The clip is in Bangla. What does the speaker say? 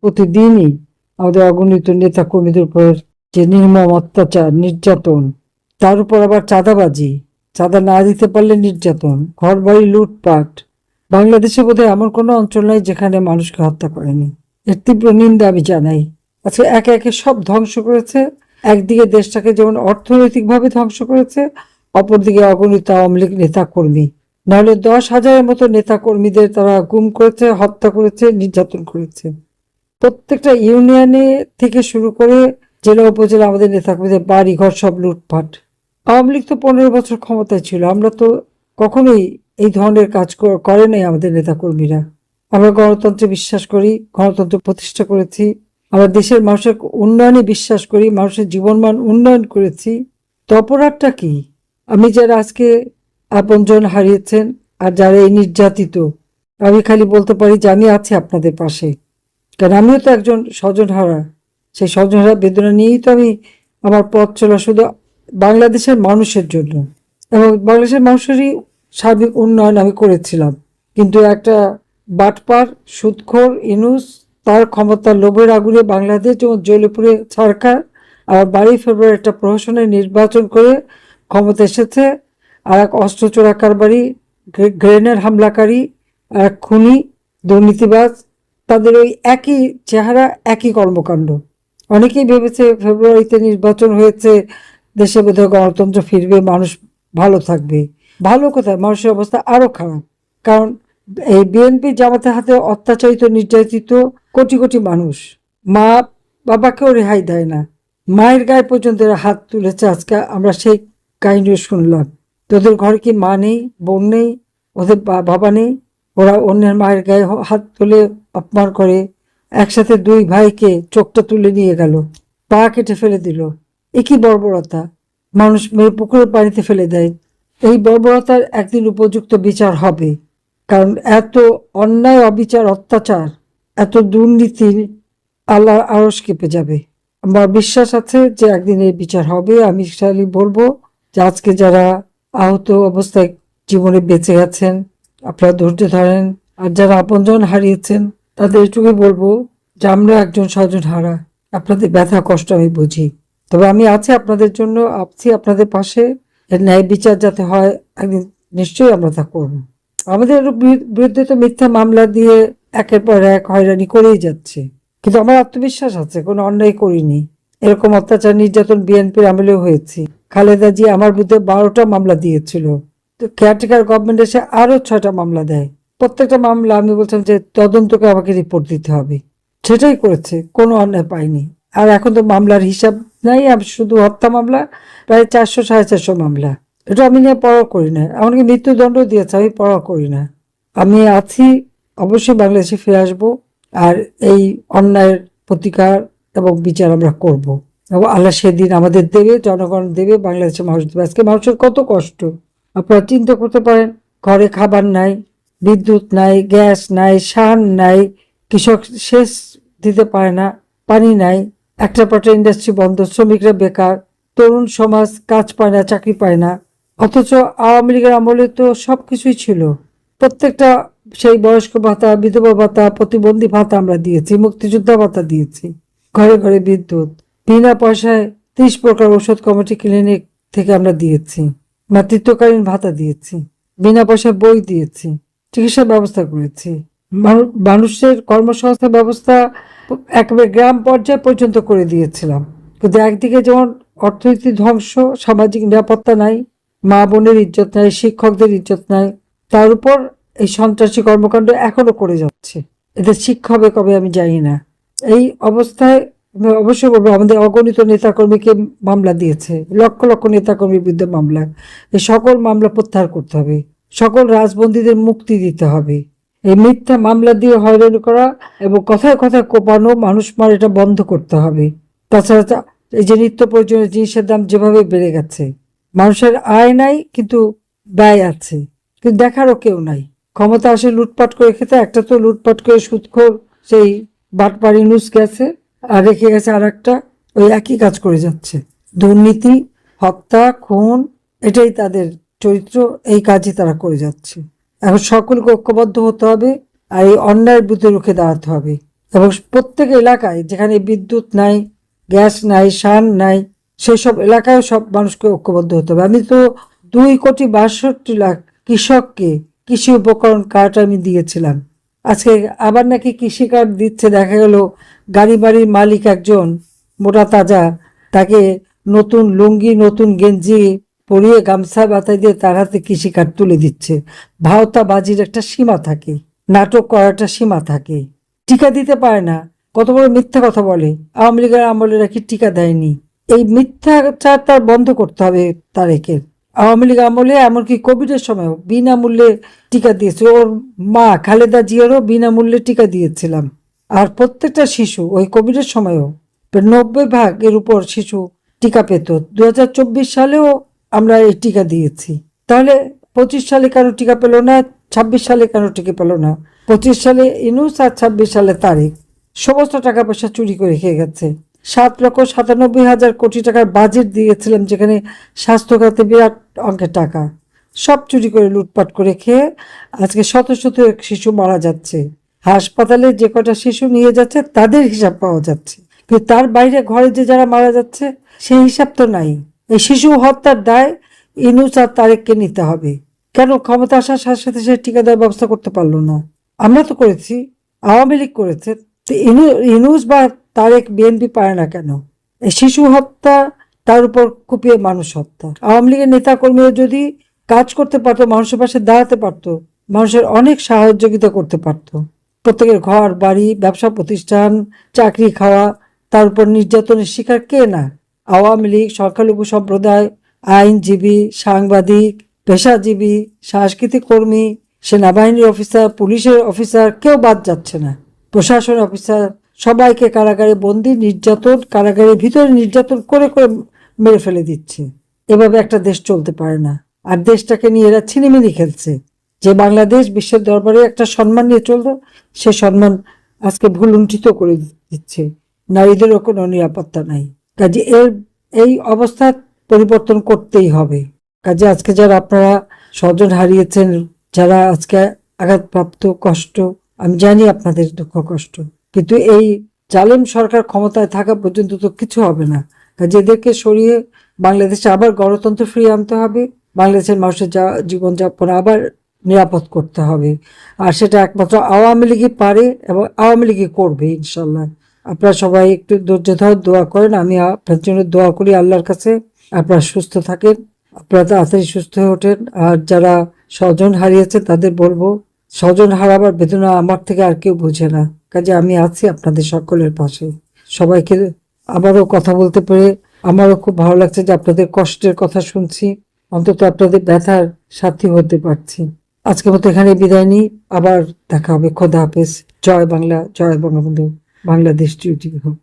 প্রতিদিনই আমাদের অগণিত নেতা কর্মীদের উপর যে নির্মম অত্যাচার, নির্যাতন, তার উপর আবার চাঁদাবাজি, চাঁদা না দিতে পারলে নির্যাতন, ঘর বাড়ি লুটপাট। বাংলাদেশে বোধহয় এমন কোনো অঞ্চল নাই যেখানে মানুষকে হত্যা করেনি। এর তীব্র নিন্দা আমি জানাই। আজকে একে একে সব ধ্বংস করেছে। একদিকে দেশটাকে যেমন অর্থনৈতিকভাবে ধ্বংস করেছে, অপরদিকে অগণিত আওয়ামী লীগ নেতা কর্মী, নাহলে 10,000-এর মতো নেতা কর্মীদের তারা গুম করেছে, হত্যা করেছে, নির্যাতন করেছে। প্রত্যেকটা ইউনিয়নে থেকে শুরু করে জেলা উপজেলা আমাদের নেতাকর্মীদের বাড়ি ঘর সব লুটপাট। আওয়ামী লীগ তো 15 বছর ক্ষমতায় ছিল, আমরা তো কখনোই এই ধরনের কাজ করে নাই আমাদের নেতাকর্মীরা। আমরা গণতন্ত্রে বিশ্বাস করি, গণতন্ত্র প্রতিষ্ঠা করেছি, আমরা দেশের মানুষের উন্নয়নে বিশ্বাস করি, মানুষের জীবনমান উন্নয়ন করেছি। তো অপরাধটা কি? আমি যারা আজকে আপনজন হারিয়েছেন আর যারা এই নির্যাতিত, আমি খালি বলতে পারি যে আমি আছি আপনাদের পাশে, কারণ আমিও তো একজন স্বজনহারা। সেই স্বজনহারা বেদনা নিয়েই তো আমি আমার পথ চলা শুধু বাংলাদেশের মানুষের জন্য, এবং বাংলাদেশের মানুষেরই সার্বিক উন্নয়ন আমি করেছিলাম। কিন্তু একটা বাটপার সুদখোর ইনুস তার ক্ষমতার লোভের আগুনে বাংলাদেশ যেমন জ্বলে পুড়ে ছারখার, আর 12 ফেব্রুয়ারি একটা প্রহসনের নির্বাচন করে ক্ষমতা এসেছে আর এক অস্ত্র চোরা কারবারি, গ্রেনেড হামলাকারী, আর এক খুনি, দুর্নীতিবাজ, তাদের ওই একই চেহারা, একই কর্মকাণ্ড। অনেকেই ভেবেছে ফেব্রুয়ারিতে নির্বাচন হয়েছে, দেশে বোধহয় গণতন্ত্র ফিরবে, মানুষ ভালো থাকবে। ভালো কোথায়, মানুষের অবস্থা আরো খারাপ। কারণ এই বিএনপি জামাতের হাতে অত্যাচারিত, নির্যাতিত কোটি কোটি মানুষ। মা বাবাকেও রেহাই দেয় না, মায়ের গায়ে পর্যন্ত এরা হাত তুলেছে। আজকে আমরা সেই কাহিনীও শুনলাম। তোদের ঘরে কি মা নেই, বোন নেই, ওদের বাবা নেই? ওরা অন্যের মায়ের গায়ে হাত তুলে অপমান করে। একসাথে 2 ভাইকে চোখটা তুলে নিয়ে গেল, পা কেটে ফেলে দিল। এ কি বর্বরতা! মানুষ মেরে পুকুরের পানিতে ফেলে দেয়। এই বর্বরতার একদিন উপযুক্ত বিচার হবে, কারণ এত অন্যায়, অবিচার, অত্যাচার, এত দুর্নীতি আল্লাহর আরশ কেঁপে যাবে। আমার বিশ্বাস আছে যে একদিন এই বিচার হবে। আমি শালি বলবো যে আজকে যারা আহত অবস্থায় জীবনে বেঁচে গেছেন, আপনারা ধৈর্য ধরেন। আর যারা আপনজন হারিয়েছেন তাদের এটুকুই বলবো যে আমরা একজন স্বজন হারা, আপনাদের ব্যথা কষ্ট আমি বুঝি। তবে আমি আছি আপনাদের জন্য, আছি আপনাদের পাশে। এর ন্যায় বিচার যাতে হয় একদিন, নিশ্চয়ই আমরা তা করবো। আমাদের বিরুদ্ধে তো মিথ্যা মামলা দিয়ে একের পর এক হয়রানি করেই যাচ্ছে, কিন্তু আমার আত্মবিশ্বাস আছে কোনো অন্যায় করিনি। এরকম অত্যাচার নির্যাতন বিএনপির আমলেও হয়েছি। খালেদা জি আমার বিরুদ্ধে 12টা মামলা দিয়েছিল, তো কেয়ারটেকার গভর্নমেন্ট এসে আরো 6টা মামলা দেয়। প্রত্যেকটা মামলা আমি বলছিলাম যে তদন্ত করে আমাকে রিপোর্ট দিতে হবে, সেটাই করেছে, কোনো অন্যায় পাইনি। আর এখন তো মামলার হিসাব নাই, আমি শুধু হত্যা মামলা প্রায় 400-450 মামলা। এটা আমি নিয়ে পড়া করি না, এমনকি মৃত্যুদণ্ড দিয়েছে, আমি পড়া করি না। আমি আছি, অবশ্যই বাংলাদেশে ফিরে আসবো, আর এই অন্যায়ের প্রতিকার এবং বিচার আমরা করব। এবং আল্লাহ সেদিন আমাদের দেবে, জনগণ দেবে, বাংলাদেশের মানুষ দেবে। আজকে মানুষের কত কষ্ট আপনারা চিন্তা করতে পারেন। ঘরে খাবার নাই, বিদ্যুৎ নাই, গ্যাস নাই, সার নাই, কৃষক সেচ দিতে পারে না, পানি নাই, একটা পর ইন্ডাস্ট্রি বন্ধ, শ্রমিকরা বেকার, তরুণ সমাজ কাজ পায় না, চাকরি পায় না। অথচ আওয়ামী লীগের আমলে তো সবকিছুই ছিল। প্রত্যেকটা, সেই বয়স্ক ভাতা, বিধবা ভাতা, প্রতিবন্ধী ভাতা আমরা দিয়েছি, মুক্তিযোদ্ধা ভাতা দিয়েছি, ঘরে ঘরে বিদ্যুৎ, বিনা পয়সায় 30 প্রকার ওষুধ কমিটি ক্লিনিক থেকে আমরা দিয়েছি, মাতৃত্বকালীন ভাতা দিয়েছি, বিনা পয়সায় বই দিয়েছি, চিকিৎসা ব্যবস্থা করেছি, মানুষের কর্মসংস্থান ব্যবস্থা একেবারে গ্রাম পর্যায় পর্যন্ত করে দিয়েছিলাম। কিন্তু একদিকে যেমন অর্থনীতি ধ্বংস, সামাজিক নিরাপত্তা নাই, মা বোনের ইজ্জত নাই, শিক্ষকদের ইজ্জত নাই, তার উপর এই সন্ত্রাসী কর্মকাণ্ড এখনো করে যাচ্ছে। এদের শিক্ষা হবে কবে আমি জানি না। এই অবস্থায় অবশ্যই বলবো, আমাদের অগণিত নেতাকর্মীকে মামলা দিয়েছে, লক্ষ লক্ষ নেতাকর্মীর বিরুদ্ধে মামলা। এই সকল মামলা প্রত্যাহার করতে হবে, সকল রাজবন্দীদের মুক্তি দিতে হবে। এই মিথ্যা মামলা দিয়ে হয়রানি করা এবং কথায় কথায় কোপানো, মানুষ মারা, এটা বন্ধ করতে হবে। তাছাড়া এই যে নিত্য প্রয়োজনীয় জিনিসের দাম যেভাবে বেড়ে গেছে, মানুষের আয় নাই কিন্তু ব্যয় আছে, কিন্তু দেখারও কেউ নাই। ক্ষমতা আসে লুটপাট করে খেতে, একটা তো লুটপাট করে সুদখোর সেই বাটপাড়ি নুস গেছে, আর রেখে গেছে আর একটা, ওই একই কাজ করে যাচ্ছে। দুর্নীতি, হত্যা, খুন, এটাই তাদের চরিত্র, এই কাজই তারা করে যাচ্ছে। এখন সকলকে ঐক্যবদ্ধ হতে হবে আর এই অন্যায়ের বিরুদ্ধে রুখে দাঁড়াতে হবে। এবং প্রত্যেক এলাকায় যেখানে বিদ্যুৎ নাই, গ্যাস নাই, শান নাই, সেই সব এলাকায় সব মানুষকে ঐক্যবদ্ধ হতে হবে। আমি তো 2,62,00,000 কৃষককে কৃষি উপকরণ কার্ড আমি দিয়েছিলাম। আজকে আবার নাকি কৃষি কার্ড দিচ্ছে, দেখা গেল গাড়ি বাড়ির মালিক একজন মোটা তাজা, তাকে নতুন লুঙ্গি নতুন গেঞ্জি পরিয়ে গামছা বাতায় দিয়ে তার হাতে কৃষি কার্ড তুলে দিচ্ছে। ভাওতাবাজির একটা সীমা থাকে, নাটক করাটা সীমা থাকে। টিকা দিতে পারে না, কত বড় মিথ্যা কথা বলে। আওয়ামী লীগের আমলে নাকি টিকা দেয়নি। এই মিথ্যাচার তার বন্ধ করতে হবে তারেকের। আওয়ামী লীগ আমলে এমনকি কোভিডের সময়ও বিনামূল্যে টিকা দিয়েছে। ওর মা খালেদা জিয়ারও বিনামূল্যে টিকা দিয়েছিলাম। আর প্রত্যেকটা শিশু ওই কোভিডের সময়ও 90% উপর শিশু টিকা পেত। 2024 সালেও আমরা এই টিকা দিয়েছি। তাহলে 25 সালে কেন টিকা পেল না, 26 সালে কেন টিকা পেল না? 25 সালে ইনুস আর 26 সালে তারেক সমস্ত টাকা পয়সা চুরি করে খেয়ে গেছে। 7,97,000 কোটি টাকার বাজেট দিয়েছিলাম, যেখানে স্বাস্থ্য খাতে বিরাট অঙ্কের টাকা সব চুরি করে লুটপাট করে খেয়ে আজকে শত শত শিশু মারা যাচ্ছে। হাসপাতালে যে কটা শিশু নিয়ে যাচ্ছে তাদের হিসাব পাওয়া যাচ্ছে, কিন্তু তার বাইরে ঘরে যে যারা মারা যাচ্ছে সেই হিসাব তো নাই। এই শিশু হত্যার দায় ইনুস আর তারেককে নিতে হবে। কেন ক্ষমতা আসার সাথে সাথে সে টিকা দেওয়ার ব্যবস্থা করতে পারলো না? আমরা তো করেছি, আওয়ামী লীগ করেছে। তো ইনুস বা তারেক বিএনপি পারে না কেন? এই শিশু হত্যা, তার উপর কুপিয়ে মানুষ হত্যা। আওয়ামী লীগের নেতা কর্মীরা যদি কাজ করতে পারতো, মানুষের পাশে দাঁড়াতে পারতো, মানুষের অনেক সহযোগিতা করতে পারতো। প্রত্যেকের ঘর বাড়ি, ব্যবসা প্রতিষ্ঠান, চাকরি খাওয়া, তার উপর নির্যাতনের শিকার কে না? আওয়ামী লীগ, সংখ্যালঘু সম্প্রদায়, আইনজীবী, সাংবাদিক, পেশাজীবী, সাংস্কৃতিক কর্মী, সেনাবাহিনীর অফিসার, পুলিশের অফিসার, কেউ বাদ যাচ্ছে না। প্রশাসন অফিসার, সবাইকে কারাগারে বন্দি, নির্যাতন, কারাগারের ভিতরে নির্যাতন করে করে মেরে ফেলে দিচ্ছে। এভাবে একটা দেশ চলতে পারে না। আর দেশটাকে নিয়ে এরা ছিনিমিনি খেলছে। যে বাংলাদেশ বিশ্বের দরবারে একটা সম্মান নিয়ে চলতো, সে সম্মান আজকে ভুলুণ্ঠিত করে দিচ্ছে। নারীদেরও কোনো নিরাপত্তা নাই। কাজে এই অবস্থা পরিবর্তন করতেই হবে। কাজে আজকে যারা আপনারা স্বজন হারিয়েছেন, যারা আজকে আঘাতপ্রাপ্ত, কষ্ট, আমি জানি আপনাদের দুঃখ কষ্ট, কিন্তু এই জালেম সরকার ক্ষমতায় থাকা পর্যন্ত তো কিছু হবে না। কাজে এদেরকে সরিয়ে বাংলাদেশে আবার গণতন্ত্র ফিরিয়ে আনতে হবে। বাংলাদেশের মানুষের জীবনযাপন আবার নিরাপদ করতে হবে। আর সেটা একমাত্র আওয়ামী লীগই পারে এবং আওয়ামী লীগই করবে ইনশাল্লাহ। আপনারা সবাই একটু ধৈর্য ধরে দোয়া করেন। আমি আপনার জন্য দোয়া করি আল্লাহর কাছে। আপনারা সুস্থ থাকেন, আপনারা তাড়াতাড়ি সুস্থ হয়ে ওঠেন। আর যারা স্বজন হারিয়েছে তাদের বলবো, স্বজন হারাবার বেদনা আমার থেকে আর কেউ বুঝে না। কাজে আমি আছি আপনাদের সকলের পাশে। সবাইকে আবারও কথা বলতে পেরে আমারও খুব ভালো লাগছে যে আপনাদের কষ্টের কথা শুনছি, অন্তত আপনাদের ব্যথার সাথী হতে পারছি। আজকের মতো এখানে বিদায় নিই, আবার দেখা হবে। খোদা হাফেজ। জয় বাংলা, জয় বঙ্গবন্ধু, বাংলাদেশ টিভি হোক।